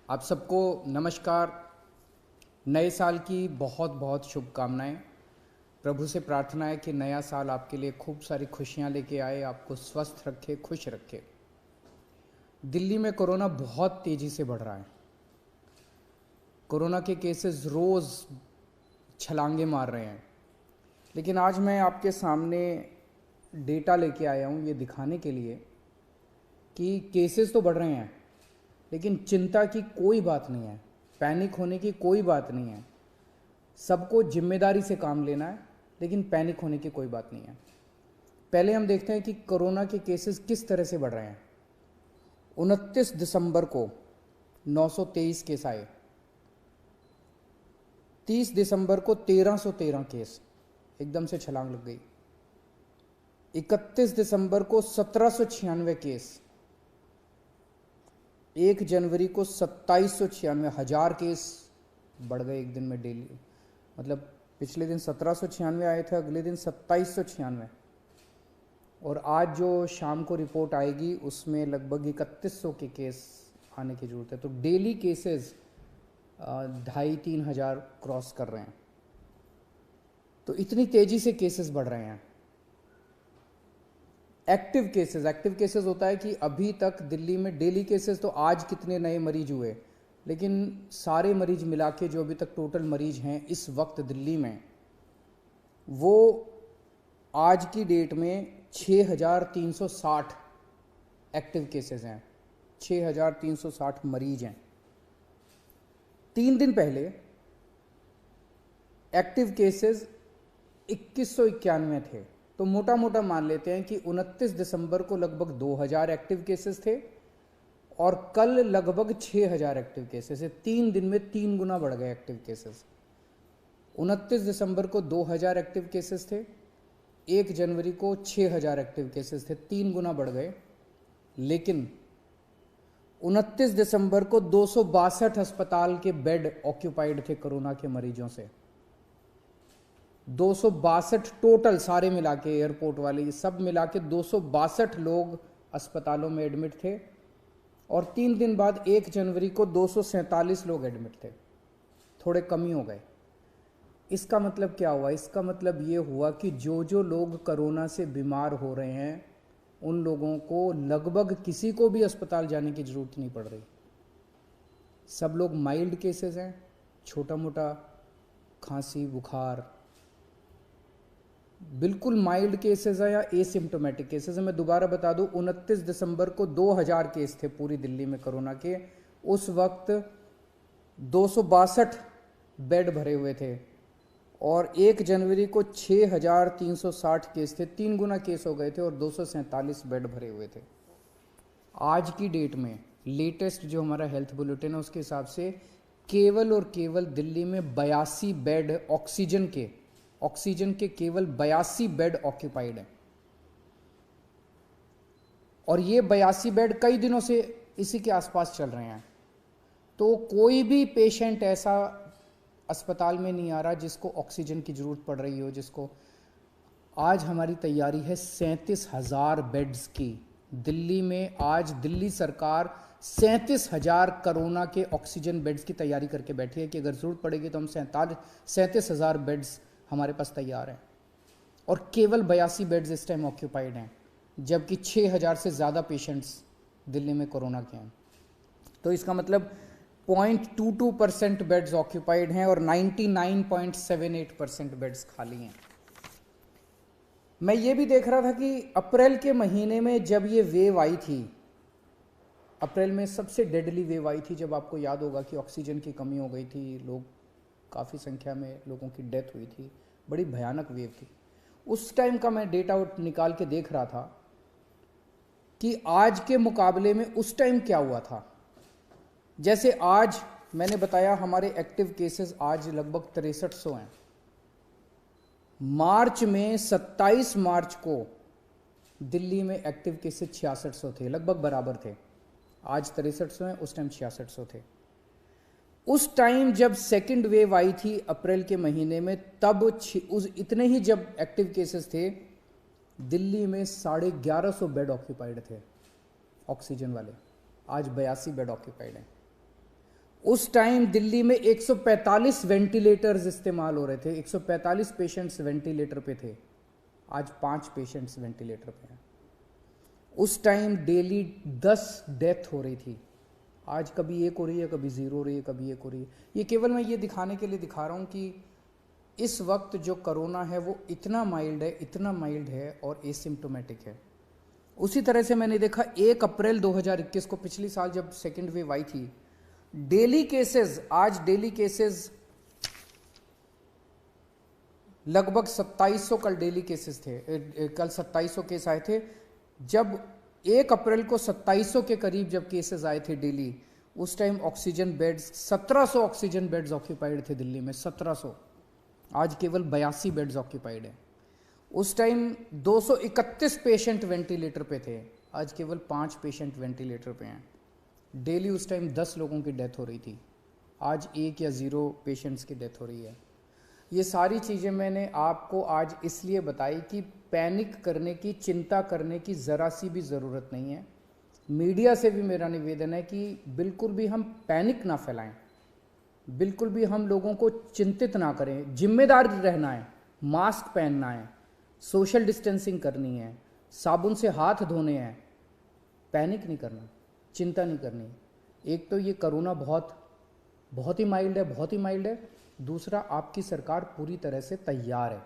आप सबको नमस्कार। नए साल की बहुत बहुत शुभकामनाएं। प्रभु से प्रार्थना है कि नया साल आपके लिए खूब सारी खुशियां लेके आए, आपको स्वस्थ रखे, खुश रखे। दिल्ली में कोरोना बहुत तेज़ी से बढ़ रहा है। कोरोना के केसेस रोज़ छलांगे मार रहे हैं। लेकिन आज मैं आपके सामने डेटा लेके आया हूँ ये दिखाने के लिए कि केसेस तो बढ़ रहे हैं, लेकिन चिंता की कोई बात नहीं है, पैनिक होने की कोई बात नहीं है। सबको जिम्मेदारी से काम लेना है, लेकिन पैनिक होने की कोई बात नहीं है। पहले हम देखते हैं कि कोरोना के केसेस किस तरह से बढ़ रहे हैं। 29 दिसंबर को 923 केस आए, 30 दिसंबर को 1313 केस, एकदम से छलांग लग गई। 31 दिसंबर को 1796 केस, 1 जनवरी को 2796, 1000 केस बढ़ गए एक दिन में डेली। मतलब पिछले दिन 1796 आए थे, अगले दिन 2796, और आज जो शाम को रिपोर्ट आएगी उसमें लगभग 3100 के केस आने की ज़रूरत है। तो डेली केसेस 2500-3000 हज़ार क्रॉस कर रहे हैं। तो इतनी तेज़ी से केसेस बढ़ रहे हैं। एक्टिव केसेस होता है कि अभी तक दिल्ली में डेली केसेस, तो आज कितने नए मरीज हुए, लेकिन सारे मरीज मिला के जो अभी तक टोटल मरीज हैं इस वक्त दिल्ली में, वो आज की डेट में 6360 एक्टिव केसेस हैं, 6360 मरीज हैं। 3 दिन पहले एक्टिव केसेस 2191 थे। तो मोटा मोटा मान लेते हैं कि 29 दिसंबर को लगभग 2000 एक्टिव केसेस थे और कल लगभग 6000 एक्टिव केसेस है। 3 दिन में 3 गुना बढ़ गए एक्टिव केसेस। 29 दिसंबर को 2000 एक्टिव केसेस थे, 1 जनवरी को 6000 एक्टिव केसेस थे, 3 गुना बढ़ गए। लेकिन 29 दिसंबर को 262 अस्पताल के बेड ऑक्यूपाइड थे कोरोना के मरीजों से। 262 टोटल, सारे मिला के, एयरपोर्ट वाले सब मिला के 262 लोग अस्पतालों में एडमिट थे। और 3 दिन बाद 1 जनवरी को 247 लोग एडमिट थे, थोड़े कम ही हो गए। इसका मतलब क्या हुआ? इसका मतलब ये हुआ कि जो जो लोग कोरोना से बीमार हो रहे हैं उन लोगों को लगभग किसी को भी अस्पताल जाने की ज़रूरत नहीं पड़ रही। सब लोग माइल्ड केसेस हैं, छोटा मोटा खांसी बुखार, बिल्कुल माइल्ड केसेस है या एसिम्टोमेटिक केसेस है। मैं दोबारा बता दूं, 29 दिसंबर को 2000 केस थे पूरी दिल्ली में कोरोना के। उस वक्त 262 बेड भरे हुए थे और 1 जनवरी को 6360 केस थे, 3 गुना केस हो गए थे और 247 बेड भरे हुए थे। आज की डेट में लेटेस्ट जो हमारा हेल्थ बुलेटिन है उसके हिसाब से केवल और केवल दिल्ली में 82 बेड ऑक्सीजन के केवल 82 बेड ऑक्यूपाइड हैं। और ये 82 बेड कई दिनों से इसी के आसपास चल रहे हैं। तो कोई भी पेशेंट ऐसा अस्पताल में नहीं आ रहा जिसको ऑक्सीजन की ज़रूरत पड़ रही हो। जिसको आज हमारी तैयारी है 37,000 बेड्स की। दिल्ली में आज दिल्ली सरकार 37,000 कोरोना के ऑक्सीजन बेड्स की तैयारी करके बैठी है कि अगर ज़रूरत पड़ेगी तो हम 37,000 बेड्स हमारे पास तैयार हैं। और केवल 82 बेड्स इस टाइम ऑक्यूपाइड हैं, जबकि 6,000 से ज़्यादा पेशेंट्स दिल्ली में कोरोना के हैं। तो इसका मतलब 0.22% बेड्स ऑक्यूपाइड हैं और 99.78% बेड्स खाली हैं। मैं ये भी देख रहा था कि अप्रैल के महीने में जब ये वेव आई थी, अप्रैल में सबसे डेडली वेव आई थी, जब आपको याद होगा कि ऑक्सीजन की कमी हो गई थी, लोग काफ़ी संख्या में लोगों की डेथ हुई थी, बड़ी भयानक वेव थी। उस टाइम का मैं डेटा निकाल के देख रहा था कि आज के मुकाबले में उस टाइम क्या हुआ था। जैसे आज मैंने बताया हमारे एक्टिव केसेस आज लगभग 6300 हैं। मार्च में 27 मार्च को दिल्ली में एक्टिव केसेस 6600 थे, लगभग बराबर थे। आज 6300 हैं, उस टाइम 6600 थे। उस टाइम जब सेकंड वेव आई थी अप्रैल के महीने में, तब इतने ही जब एक्टिव केसेस थे, दिल्ली में 1150 बेड ऑक्यूपाइड थे ऑक्सीजन वाले। आज 82 बेड ऑक्यूपाइड हैं। उस टाइम दिल्ली में 145 वेंटिलेटर्स इस्तेमाल हो रहे थे, 145 पेशेंट्स वेंटिलेटर पे थे, आज 5 पेशेंट्स वेंटिलेटर पे हैं। उस टाइम डेली 10 डेथ हो रही थी, आज कभी 1 हो रही है, कभी 0 हो रही है, कभी 1 हो रही है। ये केवल मैं ये दिखाने के लिए दिखा रहा हूँ कि इस वक्त जो कोरोना है वो इतना माइल्ड है, इतना माइल्ड है और एसिम्प्टोमेटिक है। उसी तरह से मैंने देखा 1 अप्रैल 2021 को, पिछली साल जब सेकेंड वेव आई थी, डेली केसेस, आज डेली केसेस लगभग 2700, कल डेली केसेस थे, कल 2700 केस आए थे। जब 1 अप्रैल को 2700 के करीब जब केसेस आए थे डेली, उस time oxygen beds 1700 oxygen beds occupied थे दिल्ली में, 1700। आज केवल 82 बेड्स ऑक्यूपाइड है। उस टाइम 231 पेशेंट वेंटिलेटर पे थे, आज केवल 5 पेशेंट वेंटिलेटर पे हैं। डेली उस टाइम 10 लोगों की डेथ हो रही थी, आज 1 या 0 पेशेंट्स की डेथ हो रही है। ये सारी चीज़ें मैंने आपको आज इसलिए बताई कि पैनिक करने की, चिंता करने की ज़रा सी भी ज़रूरत नहीं है। मीडिया से भी मेरा निवेदन है कि बिल्कुल भी हम पैनिक ना फैलाएं, बिल्कुल भी हम लोगों को चिंतित ना करें। जिम्मेदार रहना है, मास्क पहनना है, सोशल डिस्टेंसिंग करनी है, साबुन से हाथ धोने हैं, पैनिक नहीं करना, चिंता नहीं करनी। एक तो ये कोरोना बहुत ही माइल्ड है, बहुत ही माइल्ड है। दूसरा, आपकी सरकार पूरी तरह से तैयार है।